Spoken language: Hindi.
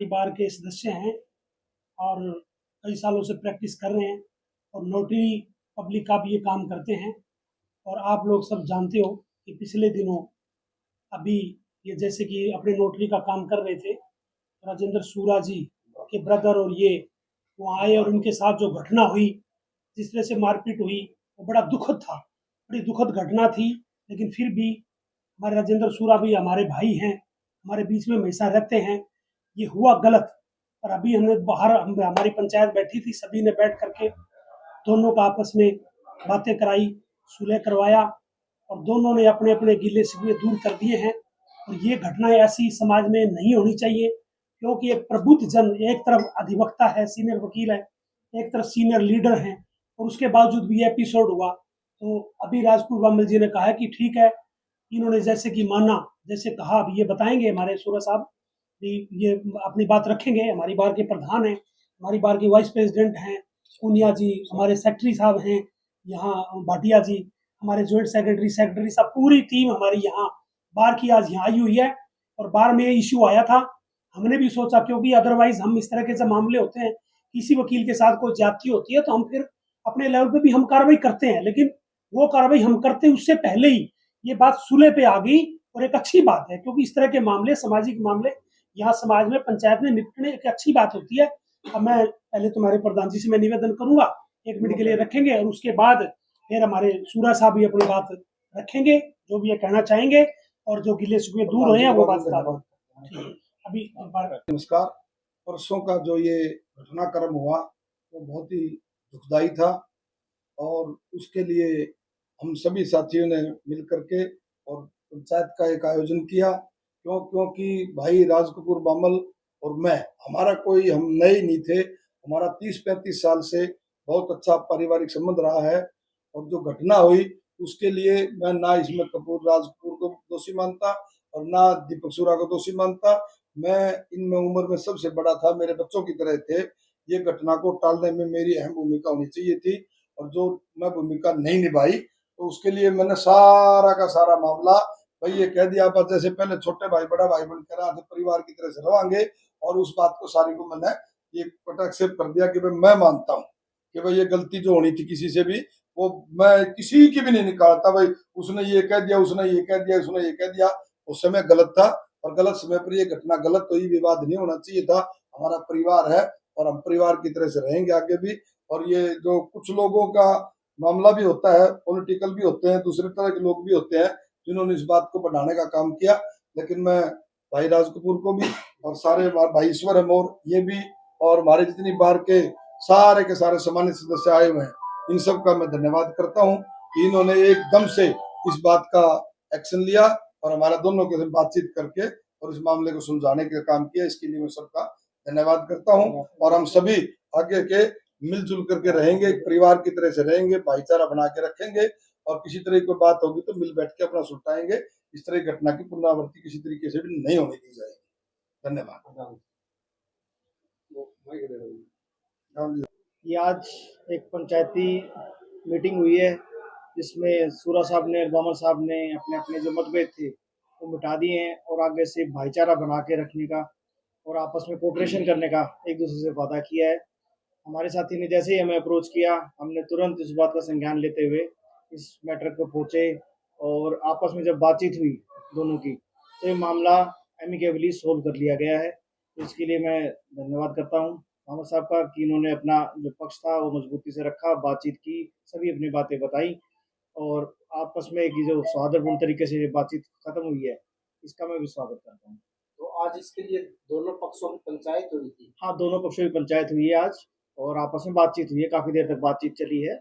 बार के सदस्य हैं और कई सालों से प्रैक्टिस कर रहे हैं और नोटरी पब्लिक का भी ये काम करते हैं। और आप लोग सब जानते हो कि पिछले दिनों अभी ये जैसे कि अपने नोटरी का काम कर रहे थे, राजेंद्र सूरा जी के ब्रदर और ये वो आए और उनके साथ जो घटना हुई, जिस तरह से मारपीट हुई, वो बड़ा दुखद था। बड़ी दुखद घटना थी, लेकिन फिर भी हमारे राजेंद्र सूरा भी हमारे भाई हैं, हमारे बीच में हमेशा रहते हैं। ये हुआ गलत। और अभी हमने बाहर हमारी पंचायत बैठी थी, सभी ने बैठ करके दोनों का आपस में बातें कराई, सुलह करवाया और दोनों ने अपने अपने गिले शिकवे दूर कर दिए हैं। और ये घटनाएं ऐसी समाज में नहीं होनी चाहिए, क्योंकि एक प्रबुद्ध जन एक तरफ अधिवक्ता है, सीनियर वकील है, एक तरफ सीनियर लीडर हैं, और उसके बावजूद भी ये एपिसोड हुआ। तो अभी राजकुमार बामल जी ने कहा कि ठीक है, इन्होंने जैसे कि माना, जैसे कहा, अभी ये बताएंगे हमारे सूरज साहब, ये अपनी बात रखेंगे। हमारी बार के प्रधान हैं, हमारी बार के वाइस प्रेसिडेंट हैं पूनिया जी, हमारे सेक्रेटरी साहब हैं यहाँ भाटिया जी, हमारे जॉइंट सेक्रेटरी साहब, पूरी टीम हमारी यहाँ बार की आज यहाँ आई हुई है। और बार में ये इश्यू आया था, हमने भी सोचा, क्योंकि अदरवाइज हम इस तरह के जब मामले होते हैं, किसी वकील के साथ कोई ज्यादती होती है, तो हम फिर अपने लेवल पे भी हम कार्रवाई करते हैं, लेकिन वो कार्रवाई हम करते हैं उससे पहले ही ये बात सुलह पे आ गई। और एक अच्छी बात है, क्योंकि इस तरह के मामले, सामाजिक मामले यहाँ समाज में, पंचायत में निपटने एक अच्छी बात होती है। अब मैं पहले तुम्हारे प्रधान जी से मैं निवेदन करूंगा, 1 मिनट के लिए रखेंगे, और उसके बाद फिर हमारे सूरा साहब भी अपनी बात रखेंगे, जो भी ये कहना चाहेंगे, और जो गिले शिकवे दूर हुए हैं वो बात करा। अभी नमस्कार। परसों का जो ये घटनाक्रम हुआ वो बहुत ही दुखदाई था और उसके लिए हम सभी साथियों ने मिलकर के और पंचायत का एक आयोजन किया। क्योंकि भाई राज कपूर बामल और मैं, हमारा कोई, हम नए नहीं थे, हमारा 30-35 साल से बहुत अच्छा पारिवारिक संबंध रहा है। और जो घटना हुई उसके लिए मैं ना इसमें राज कपूर को दोषी मानता और ना दीपक सूरा को दोषी मानता। मैं इनमें उम्र में सबसे बड़ा था, मेरे बच्चों की तरह थे। ये घटना को टालने में मेरी अहम भूमिका होनी चाहिए थी और जो मैं भूमिका नहीं निभाई, तो उसके लिए मैंने सारा का सारा मामला भाई ये कह दिया, बस जैसे पहले छोटे भाई बड़ा भाई बनकर आते परिवार की तरह से रवांगे। और उस बात को सारी को मैंने ये पटक से कर दिया कि भाई मैं मानता हूँ कि भाई ये गलती जो होनी थी किसी से भी, वो मैं किसी की भी नहीं निकालता। भाई उसने ये कह दिया, उसने ये कह दिया, उसने ये कह दिया, उस समय गलत था और गलत समय पर ये घटना गलत हुई, विवाद नहीं होना चाहिए था। हमारा परिवार है और हम परिवार की तरह से रहेंगे आगे भी। और ये जो कुछ लोगों का मामला भी होता है, पॉलिटिकल भी होते हैं, दूसरे तरह के लोग भी होते हैं जिन्होंने इस बात को बढ़ाने का काम किया। लेकिन मैं भाई राज कपूर को भी और सारे भाई ईश्वर अमोर ये भी और हमारे जितनी बार के सारे सम्मानित सदस्य आए हुए हैं, इन सब का मैं धन्यवाद करता हूँ कि इन्होंने एकदम से इस बात का एक्शन लिया और हमारा दोनों के साथ बातचीत करके और इस मामले को सुलझाने का काम किया। इसके लिए मैं सबका धन्यवाद करता हूँ। और हम सभी आगे के मिलजुल करके रहेंगे, परिवार की तरह से रहेंगे, भाईचारा बना के रखेंगे और किसी तरह की बात होगी तो मिल बैठ के अपना सुलझाएंगे। इस तरह की घटना की पुनरावृत्ति किसी तरीके से भी नहीं होने दी जाएगी। धन्यवाद। ये आज एक पंचायती मीटिंग हुई है जिसमें सूरा साहब ने, बामल साहब ने अपने अपने जो मतभेद थे वो मिटा दिए हैं और आगे से भाईचारा बना के रखने का और आपस में कोऑपरेशन करने का एक दूसरे से वादा किया है। हमारे साथी ने जैसे ही हमें अप्रोच किया, हमने तुरंत इस बात का संज्ञान लेते हुए इस मैटर को पहुँचे और आपस में जब बातचीत हुई दोनों की, तो ये मामला एमिकेबली सोल्व कर लिया गया है। इसके लिए मैं धन्यवाद करता हूँ मोहम्मद साहब का कि इन्होंने अपना जो पक्ष था वो मजबूती से रखा, बातचीत की, सभी अपनी बातें बताई और आपस में एक जो सौहार्दपूर्ण तरीके से ये बातचीत खत्म हुई है, इसका मैं भी स्वागत करता हूँ। तो आज इसके लिए दोनों पक्षों की पंचायत हुई थी? हाँ, दोनों पक्षों की पंचायत हुई है आज और आपस में बातचीत हुई है, काफी देर तक बातचीत चली है।